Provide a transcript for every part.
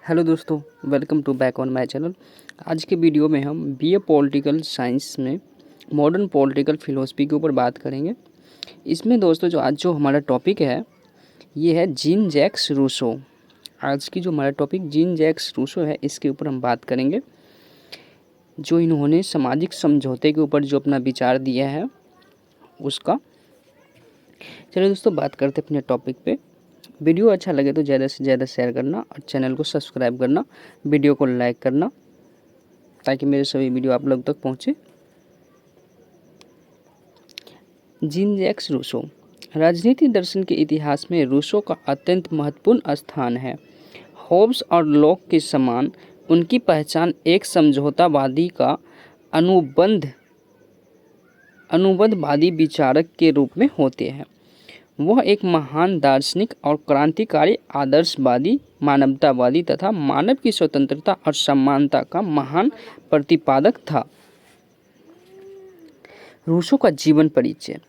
Hello दोस्तों, welcome to back on my channel. आज के वीडियो में हम बीए पॉलिटिकल साइंस में मॉडर्न पॉलिटिकल फिलोसफी के ऊपर बात करेंगे। इसमें दोस्तों जो हमारा टॉपिक है ये है जीन जैक्स रूसो। आज की जो हमारा टॉपिक जीन जैक्स रूसो है इसके ऊपर हम बात करेंगे। जो इन्होंने सामाजिक समझौते के ऊपर जो अपना विचार दिया है उसका। चलिए दोस्तों बात करते अपने टॉपिक पे। वीडियो अच्छा लगे तो ज़्यादा से ज़्यादा शेयर करना और चैनल को सब्सक्राइब करना, वीडियो को लाइक करना ताकि मेरे सभी वीडियो आप लोग तक पहुँचे। Jean Jacques Rousseau. राजनीति दर्शन के इतिहास में रूसो का अत्यंत महत्वपूर्ण स्थान है। होब्स और लॉक के समान उनकी पहचान एक समझौतावादी का अनुबंधवादी विचारक के रूप में होते हैं। वह एक महान दार्शनिक और क्रांतिकारी आदर्शवादी, मानवतावादी तथा मानव की स्वतंत्रता और समानता का महान प्रतिपादक था। रूसो का जीवन परिचय।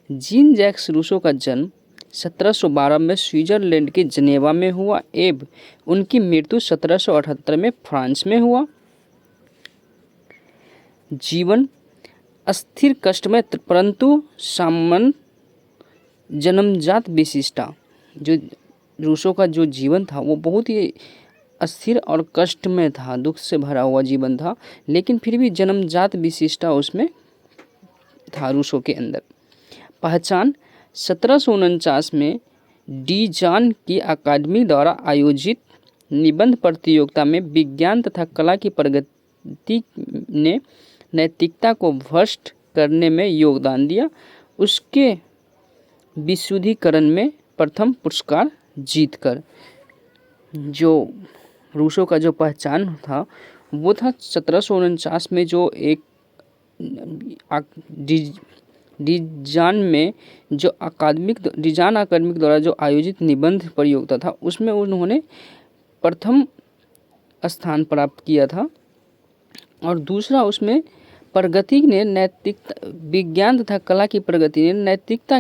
जीन जैक्स रूसो का जन्म 1712 में स्विट्जरलैंड के जनेवा में हुआ एवं उनकी मृत्यु 1778 में फ्रांस में हुआ। जीवन अस्थिर, कष्टमय परंतु सामान्य जन्मजात विशिष्टता। जो रूसो का जो जीवन था वो बहुत ही अस्थिर और कष्टमय था, दुख से भरा हुआ जीवन था, लेकिन फिर भी जन्मजात विशिष्टता उसमें था रूसो के अंदर। पहचान 1749 में डिजान की अकादमी द्वारा आयोजित निबंध प्रतियोगिता में विज्ञान तथा कला की प्रगति ने नैतिकता को भ्रष्ट करने में योगदान दिया। उसके विशुद्धिकरण में प्रथम पुरस्कार जीतकर जो रूसो का जो पहचान था वो था 1749 में जो एक डिजान अकादमिक द्वारा जो आयोजित निबंध प्रतियोगिता था उसमें उन्होंने प्रथम स्थान प्राप्त किया था। और दूसरा उसमें प्रगति ने विज्ञान तथा कला की प्रगति ने नैतिकता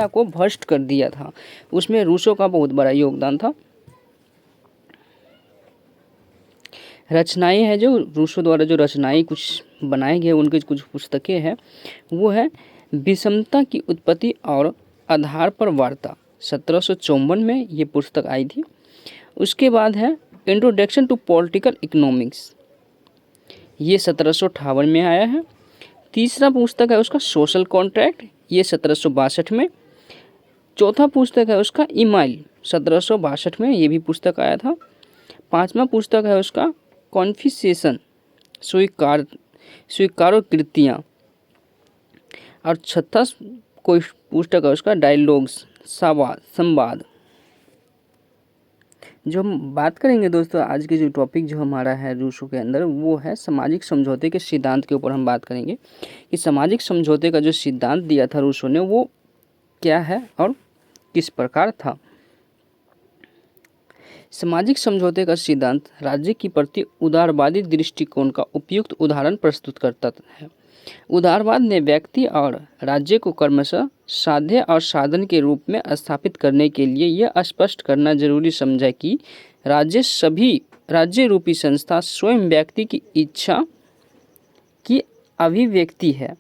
को भ्रष्ट कर दिया था। उसमें रूसो का बहुत बड़ा योगदान था। रचनाएं हैं जो रूसो द्वारा जो रचनाएं कुछ बनाए गए उनकी कुछ पुस्तकें हैं वो है विषमता की उत्पत्ति और आधार पर वार्ता, 1754 में ये पुस्तक आई थी। उसके बाद है इंट्रोडक्शन टू पॉलिटिकल इकोनॉमिक्स, ये 1758 में आया है। तीसरा पुस्तक है उसका सोशल कॉन्ट्रैक्ट, ये 1762 में। चौथा पुस्तक है उसका ईमाइल, 1762 में ये भी पुस्तक आया था। पांचवा पुस्तक है उसका कॉन्फिसेशन, स्वीकारोक्तियाँ। और छठा कोई पुस्तक है उसका डायलॉग्स, संवाद। जो हम बात करेंगे दोस्तों आज के जो टॉपिक जो हमारा है रूसो के अंदर वो है सामाजिक समझौते के सिद्धांत के ऊपर हम बात करेंगे कि सामाजिक समझौते का जो सिद्धांत दिया था रूसो ने वो क्या है और किस प्रकार था। सामाजिक समझौते का सिद्धांत राज्य के प्रति उदारवादी दृष्टिकोण का उपयुक्त उदाहरण प्रस्तुत करता है। उदारवाद ने व्यक्ति और राज्य को क्रमशः साध्य और साधन के रूप में स्थापित करने के लिए यह स्पष्ट करना जरूरी समझा कि राज्य रूपी संस्था स्वयं व्यक्ति की इच्छा की अभिव्यक्ति है।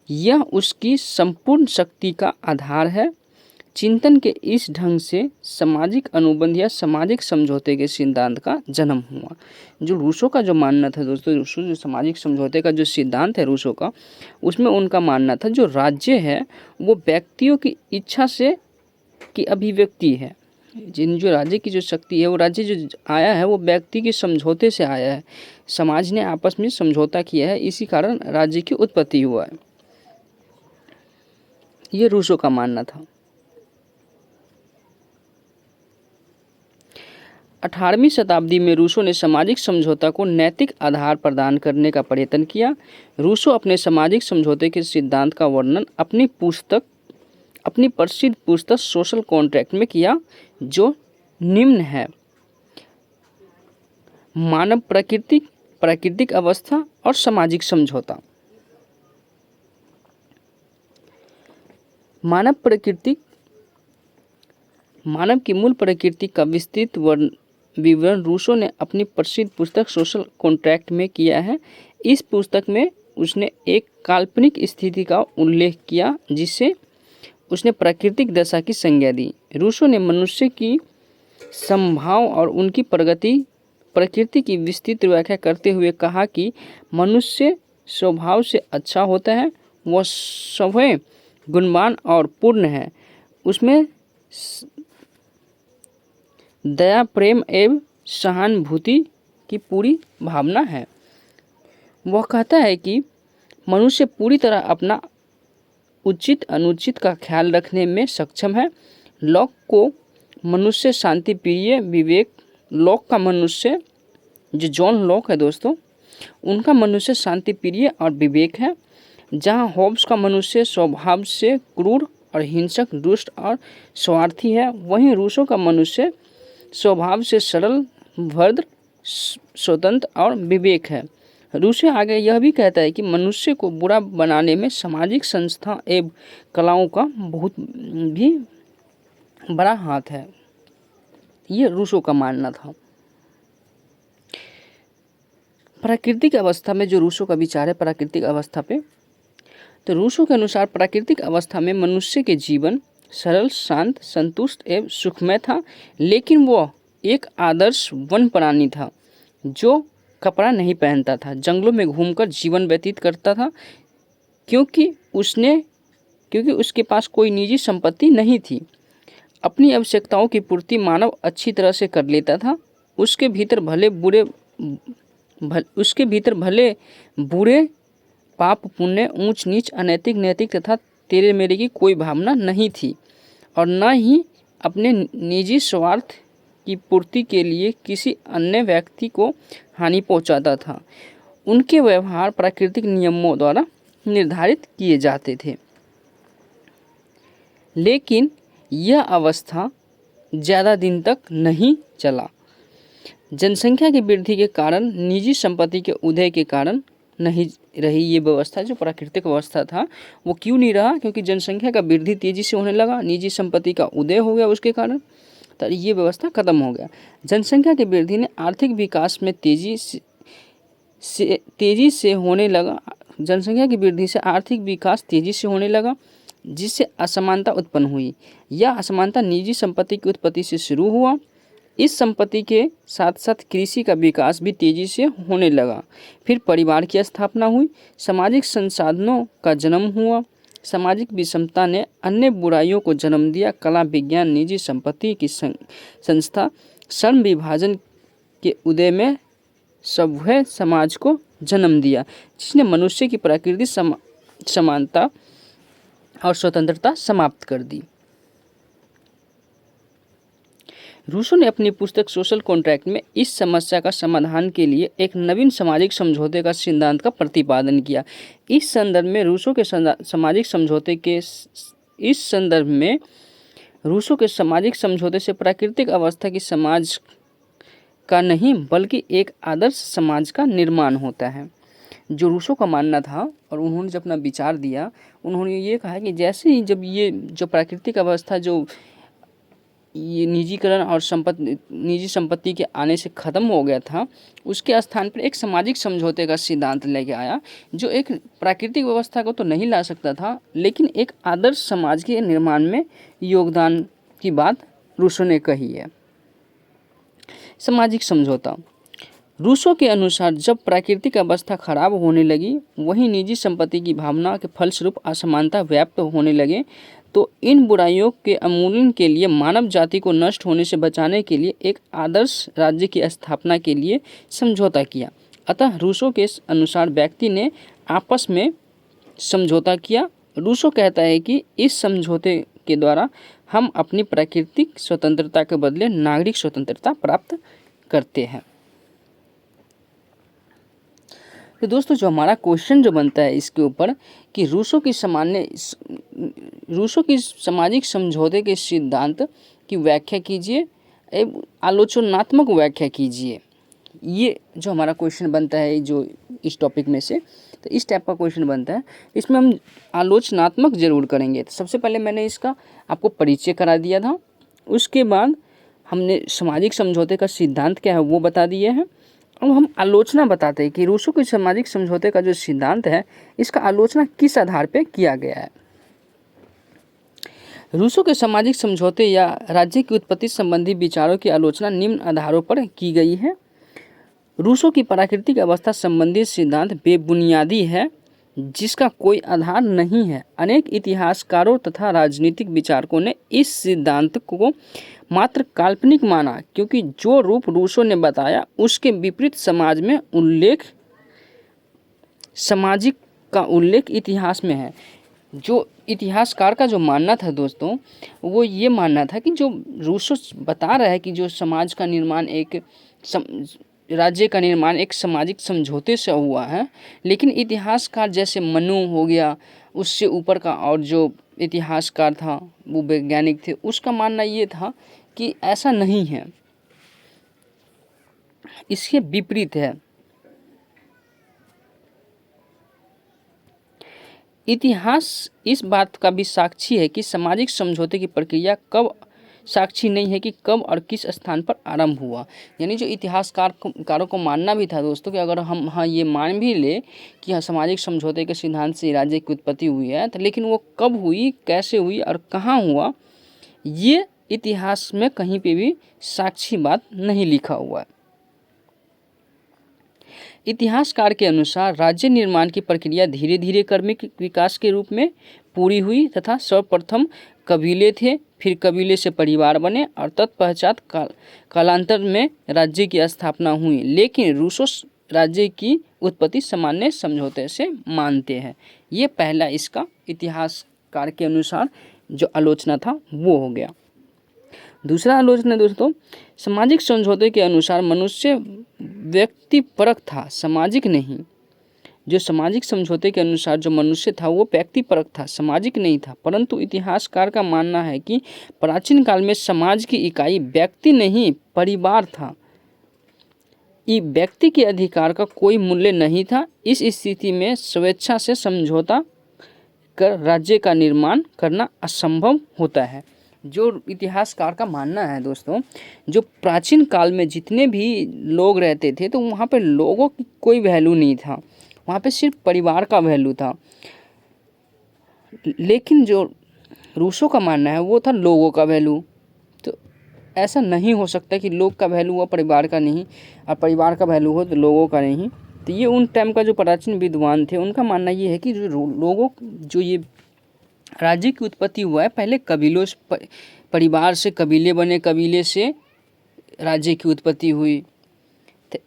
यह उसकी संपूर्ण शक्ति का आधार है। चिंतन के इस ढंग से सामाजिक अनुबंध या सामाजिक समझौते के सिद्धांत का जन्म हुआ। जो रूसो का जो मानना था दोस्तों, रूसो जो सामाजिक समझौते का जो सिद्धांत है रूसो का, उसमें उनका मानना था जो राज्य है वो व्यक्तियों की इच्छा से की अभिव्यक्ति है। जो राज्य की जो शक्ति है वो राज्य जो आया है वो व्यक्ति के समझौते से आया है। समाज ने आपस में समझौता किया है, इसी कारण राज्य की उत्पत्ति हुआ है। ये रूसो का मानना था। 18वीं शताब्दी में रूसो ने सामाजिक समझौता को नैतिक आधार प्रदान करने का प्रयत्न किया। रूसो अपने सामाजिक समझौते के सिद्धांत का वर्णन अपनी प्रसिद्ध पुस्तक सोशल कॉन्ट्रैक्ट में किया, जो निम्न है: मानव प्राकृतिक अवस्था और सामाजिक समझौता। मानव की मूल प्रकृति का विस्तृत विवरण रूसो ने अपनी प्रसिद्ध पुस्तक सोशल कॉन्ट्रैक्ट में किया है। इस पुस्तक में उसने एक काल्पनिक स्थिति का उल्लेख किया जिसे उसने प्राकृतिक दशा की संज्ञा दी। रूसो ने मनुष्य की संभाव और उनकी प्रकृति की विस्तृत व्याख्या करते हुए कहा कि मनुष्य स्वभाव से अच्छा होता है, वह स्वयं गुणवान और पूर्ण है, उसमें दया, प्रेम एवं सहानुभूति की पूरी भावना है। वह कहता है कि मनुष्य पूरी तरह अपना उचित अनुचित का ख्याल रखने में सक्षम है। लॉक को मनुष्य शांति प्रिय विवेक, लॉक का मनुष्य जो जॉन लॉक है दोस्तों, उनका मनुष्य शांति प्रिय और विवेक है। जहाँ होब्स का मनुष्य स्वभाव से क्रूर और हिंसक, दुष्ट और स्वार्थी है, वहीं रूसो का मनुष्य स्वभाव से सरल, भद्र, स्वतंत्र और विवेक है। रूसो आगे यह भी कहता है कि मनुष्य को बुरा बनाने में सामाजिक संस्था एवं कलाओं का बहुत भी बड़ा हाथ है। ये रूसो का मानना था। प्राकृतिक अवस्था में जो रूसो का विचार है प्राकृतिक अवस्था पे, तो रूसो के अनुसार प्राकृतिक अवस्था में मनुष्य के जीवन सरल, शांत, संतुष्ट एवं सुखमय था, लेकिन वह एक आदर्श वन प्राणी था जो कपड़ा नहीं पहनता था, जंगलों में घूमकर जीवन व्यतीत करता था, क्योंकि उसके पास कोई निजी संपत्ति नहीं थी। अपनी आवश्यकताओं की पूर्ति मानव अच्छी तरह से कर लेता था। उसके भीतर भले बुरे, पाप पुण्य, ऊंच नीच, अनैतिक नैतिक तथा तेरे मेरे की कोई भावना नहीं थी, और न ही अपने निजी स्वार्थ की पूर्ति के लिए किसी अन्य व्यक्ति को हानि पहुंचाता था। उनके व्यवहार प्राकृतिक नियमों द्वारा निर्धारित किए जाते थे। लेकिन यह अवस्था ज़्यादा दिन तक नहीं चला। जनसंख्या की वृद्धि के कारण, निजी संपत्ति के उदय के कारण नहीं रही ये व्यवस्था। जो प्राकृतिक अवस्था था वो क्यों नहीं रहा? क्योंकि जनसंख्या का वृद्धि तेजी से होने लगा, निजी संपत्ति का उदय हो गया, उसके कारण तो ये व्यवस्था खत्म हो गया। जनसंख्या की वृद्धि ने आर्थिक विकास में तेजी से होने लगा। जनसंख्या की वृद्धि से आर्थिक विकास तेजी से होने लगा, जिससे असमानता उत्पन्न हुई। यह असमानता निजी संपत्ति की उत्पत्ति से शुरू हुआ। इस संपत्ति के साथ साथ कृषि का विकास भी तेजी से होने लगा। फिर परिवार की स्थापना हुई, सामाजिक संसाधनों का जन्म हुआ। सामाजिक विषमता ने अन्य बुराइयों को जन्म दिया। कला, विज्ञान, निजी संपत्ति की संस्था, श्रम विभाजन के उदय में सभ्य समाज को जन्म दिया, जिसने मनुष्य की प्राकृतिक समानता और स्वतंत्रता समाप्त कर दी। रूसो ने अपनी पुस्तक सोशल कॉन्ट्रैक्ट में इस समस्या का समाधान के लिए एक नवीन सामाजिक समझौते का सिद्धांत का प्रतिपादन किया। इस संदर्भ में रूसो के सामाजिक समझौते से प्राकृतिक अवस्था की समाज का नहीं बल्कि एक आदर्श समाज का निर्माण होता है, जो रूसो का मानना था। और उन्होंने जब अपना विचार दिया, उन्होंने ये कहा कि जैसे ही जब ये जो प्राकृतिक अवस्था जो ये निजीकरण और निजी संपत्ति के आने से ख़त्म हो गया था, उसके स्थान पर एक सामाजिक समझौते का सिद्धांत लेके आया, जो एक प्राकृतिक व्यवस्था को तो नहीं ला सकता था, लेकिन एक आदर्श समाज के निर्माण में योगदान की बात रूसो ने कही है। सामाजिक समझौता। रूसो के अनुसार जब प्राकृतिक अवस्था खराब होने लगी, वहीं निजी संपत्ति की भावना के फलस्वरूप असमानता व्याप्त होने लगे, तो इन बुराइयों के उन्मूलन के लिए मानव जाति को नष्ट होने से बचाने के लिए एक आदर्श राज्य की स्थापना के लिए समझौता किया। अतः रूसो के अनुसार व्यक्ति ने आपस में समझौता किया। रूसो कहता है कि इस समझौते के द्वारा हम अपनी प्राकृतिक स्वतंत्रता के बदले नागरिक स्वतंत्रता प्राप्त करते हैं। तो दोस्तों, जो हमारा क्वेश्चन जो बनता है इसके ऊपर कि रूसो की सामाजिक समझौते के सिद्धांत की व्याख्या कीजिए एवं आलोचनात्मक व्याख्या कीजिए। ये जो हमारा क्वेश्चन बनता है जो इस टॉपिक में से, तो इस टाइप का क्वेश्चन बनता है। इसमें हम आलोचनात्मक जरूर करेंगे। तो सबसे पहले मैंने इसका आपको परिचय करा दिया था, उसके बाद हमने सामाजिक समझौते का सिद्धांत क्या है वो बता दिए हैं। अब हम आलोचना बताते हैं कि रूसो के सामाजिक समझौते का जो सिद्धांत है इसका आलोचना किस आधार पर किया गया है। रूसो के सामाजिक समझौते या राज्य की उत्पत्ति संबंधी विचारों की आलोचना निम्न आधारों पर की गई है। रूसो की प्राकृतिक अवस्था संबंधी सिद्धांत बेबुनियादी है, जिसका कोई आधार नहीं है। अनेक इतिहासकारों तथा राजनीतिक विचारकों ने इस सिद्धांत को मात्र काल्पनिक माना, क्योंकि जो रूप रूसो ने बताया उसके विपरीत सामाजिक का उल्लेख इतिहास में है। जो इतिहासकार का जो मानना था दोस्तों, वो ये मानना था कि जो रूसो बता रहा है कि जो समाज का निर्माण राज्य का निर्माण एक सामाजिक समझौते से हुआ है, लेकिन इतिहासकार जैसे मनु हो गया, उससे ऊपर का और जो इतिहासकार था वो वैज्ञानिक थे, उसका मानना ये था कि ऐसा नहीं है, इसके विपरीत है। इतिहास इस बात का भी साक्षी है कि सामाजिक समझौते की प्रक्रिया साक्षी नहीं है कि कब और किस स्थान पर आरंभ हुआ। यानी जो इतिहासकारों को मानना भी था दोस्तों कि अगर हम ये मान भी ले कि सामाजिक समझौते के सिद्धांत से राज्य की उत्पत्ति हुई है, तो लेकिन वो कब हुई, कैसे हुई और कहाँ हुआ, ये इतिहास में कहीं पे भी साक्षी बात नहीं लिखा हुआ है। इतिहासकार के अनुसार राज्य निर्माण की प्रक्रिया धीरे धीरे क्रमिक विकास के रूप में पूरी हुई तथा सर्वप्रथम कबीले थे, फिर कबीले से परिवार बने और तत्पश्चात कालांतर में राज्य की स्थापना हुई। लेकिन रूसो राज्य की उत्पत्ति सामान्य समझौते से मानते हैं। ये पहला इसका इतिहासकार के अनुसार जो आलोचना था वो हो गया। दूसरा आलोचना दोस्तों, सामाजिक समझौते के अनुसार मनुष्य व्यक्तिपरक था, सामाजिक नहीं। जो सामाजिक समझौते के अनुसार जो मनुष्य था वो व्यक्तिपरक था, सामाजिक नहीं था। परंतु इतिहासकार का मानना है कि प्राचीन काल में समाज की इकाई व्यक्ति नहीं परिवार था। व्यक्ति के अधिकार का कोई मूल्य नहीं था। इस स्थिति में स्वेच्छा से समझौता कर राज्य का निर्माण करना असंभव होता है। जो इतिहासकार का मानना है दोस्तों, जो प्राचीन काल में जितने भी लोग रहते थे तो वहाँ पे लोगों की कोई वैल्यू नहीं था, वहाँ पे सिर्फ परिवार का वैल्यू था। लेकिन जो रूसो का मानना है वो था लोगों का वैल्यू। तो ऐसा नहीं हो सकता कि लोग का वैल्यू हो परिवार का नहीं और परिवार का वैल्यू हो तो लोगों का नहीं। तो ये उन टाइम का जो प्राचीन विद्वान थे उनका मानना ये है कि जो ये राज्य की उत्पत्ति हुआ है पहले कबीलों से, परिवार से कबीले बने, कबीले से राज्य की उत्पत्ति हुई, तो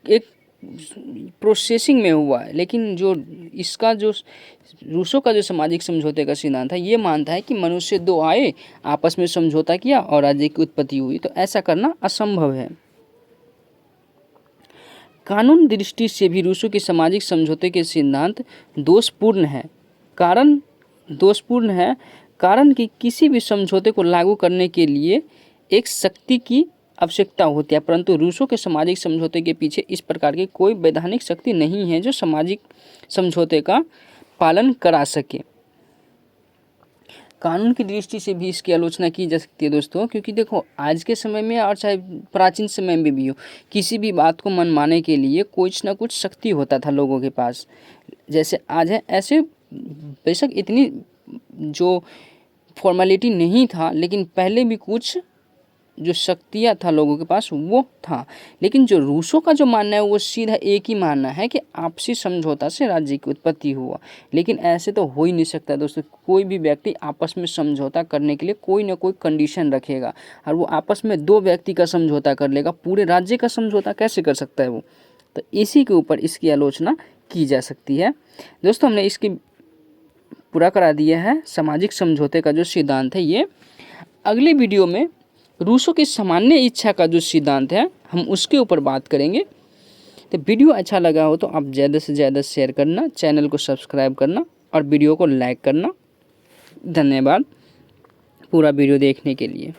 एक प्रोसेसिंग में हुआ है। लेकिन जो इसका जो रूसो का जो सामाजिक समझौते का सिद्धांत है ये मानता है कि मनुष्य दो आए, आपस में समझौता किया और राज्य की उत्पत्ति हुई। तो ऐसा करना असंभव है। कानून दृष्टि से भी रूसो के सामाजिक समझौते के सिद्धांत दोषपूर्ण है। कारण कि किसी भी समझौते को लागू करने के लिए एक शक्ति की आवश्यकता होती है, परंतु रूसो के सामाजिक समझौते के पीछे इस प्रकार की कोई वैधानिक शक्ति नहीं है जो सामाजिक समझौते का पालन करा सके। कानून की दृष्टि से भी इसकी आलोचना की जा सकती है दोस्तों, क्योंकि देखो आज के समय में और चाहे प्राचीन समय में भी हो, किसी भी बात को मनवाने के लिए कुछ ना कुछ शक्ति होता था लोगों के पास। जैसे आज है ऐसे बेशक इतनी जो फॉर्मेलिटी नहीं था, लेकिन पहले भी कुछ जो शक्तियाँ था लोगों के पास वो था। लेकिन जो रूसो का जो मानना है वो सीधा एक ही मानना है कि आपसी समझौता से राज्य की उत्पत्ति हुआ। लेकिन ऐसे तो हो ही नहीं सकता दोस्तों। कोई भी व्यक्ति आपस में समझौता करने के लिए कोई ना कोई कंडीशन रखेगा, और वो आपस में दो व्यक्ति का समझौता कर लेगा, पूरे राज्य का समझौता कैसे कर सकता है वो। तो इसी के ऊपर इसकी आलोचना की जा सकती है। दोस्तों हमने इसकी पूरा करा दिया है सामाजिक समझौते का जो सिद्धांत है ये। अगले वीडियो में रूसो की सामान्य इच्छा का जो सिद्धांत है हम उसके ऊपर बात करेंगे। तो वीडियो अच्छा लगा हो तो आप ज़्यादा से ज़्यादा शेयर करना, चैनल को सब्सक्राइब करना और वीडियो को लाइक करना। धन्यवाद पूरा वीडियो देखने के लिए।